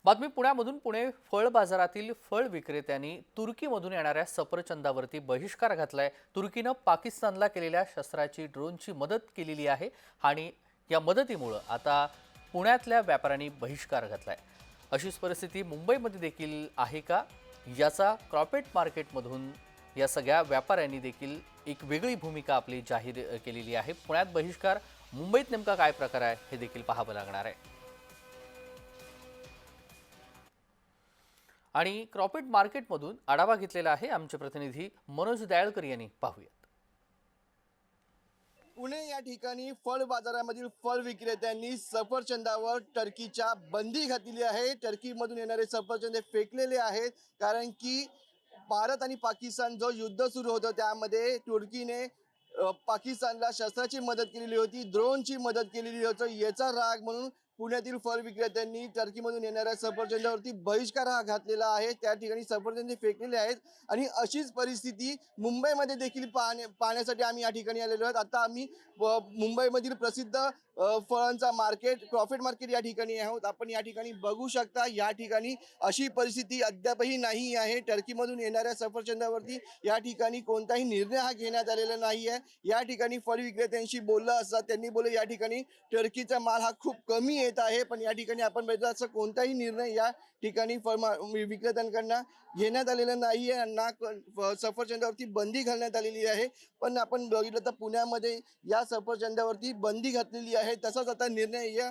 बातमी पुण्यामधून पुणे फळ बाजारातील फळ विक्रेत्यांनी तुर्कीमधून येणाऱ्या सफरचंदावरती बहिष्कार घातलाय। तुर्कीनं पाकिस्तानला केलेल्या शस्त्राची ड्रोनची मदत केलेली आहे आणि या मदतीमुळे आता पुण्यातल्या व्यापाऱ्यांनी बहिष्कार घातलाय। अशीच परिस्थिती मुंबईमध्ये देखील आहे का, याचा क्रॉपेट मार्केटमधून या सगळ्या व्यापाऱ्यांनी देखील एक वेगळी भूमिका आपली जाहीर केलेली आहे। पुण्यात बहिष्कार, मुंबईत नेमका काय प्रकार आहे हे देखील पाहावं लागणार आहे। आणि क्रॉपेट मार्केटमधून आढावा घेतलेला आहे आमचे प्रतिनिधी मनोज दयाळकर यांनी। पाहूयात। पुणे या ठिकाणी फळ बाजारामधील फळ विक्रेत्यांनी सफरचंदावर टर्कीच्या बंदी घातलेली आहे। टर्कीमधून येणारे सफरचंद फेकलेले आहेत, कारण की भारत आणि पाकिस्तान जो युद्ध सुरू होतं त्यामध्ये तुर्कीने पाकिस्तानला शस्त्राची मदत केलेली होती, ड्रोनची मदत केलेली होती। याचा राग म्हणून पुण्यातील फळ विक्रेत्यांनी टर्कीमधून येणाऱ्या सफरचंदावरती बहिष्कार हा घातलेला आहे। त्या ठिकाणी सफरचंद फेकलेले आहेत आणि अशीच परिस्थिती मुंबईमध्ये देखील पाहण्यासाठी आम्ही या ठिकाणी आलेलो आहोत। आता आम्ही मुंबईमधील प्रसिद्ध फळांचा मार्केट क्रॉफेट मार्केट या ठिकाणी आहोत। आपण या ठिकाणी बघू शकता, या ठिकाणी अशी परिस्थिती अद्यापही नाही आहे। टर्कीमधून येणाऱ्या सफरचंदावरती या ठिकाणी कोणताही निर्णय हा घेण्यात आलेला नाही आहे। या ठिकाणी फळ विक्रेत्यांशी बोललं असता त्यांनी बोलले या ठिकाणी टर्कीचा माल हा खूप कमी येत आहे, पण या ठिकाणी आपण बघितलं असं कोणताही निर्णय या ठिकाणी विक्रेत्यांकडनं घेण्यात आलेला नाही आहे ना। सफरचंदावरती बंदी घालण्यात आलेली आहे, पण आपण बघितलं तर पुण्यामध्ये या सफरचंदावरती बंदी घातलेली आहे। तसाच आता निर्णय या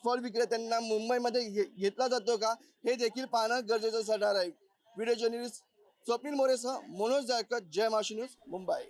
फळ विक्रेत्यांना मुंबईमध्ये घेतला जातो का, हे देखील पाहणं गरजेचं ठरणार आहे। व्हिडिओ जर्नलिस्ट स्वप्नील मोरेसह मनोज जायकर, जय महाराष्ट्र न्यूज, मुंबई।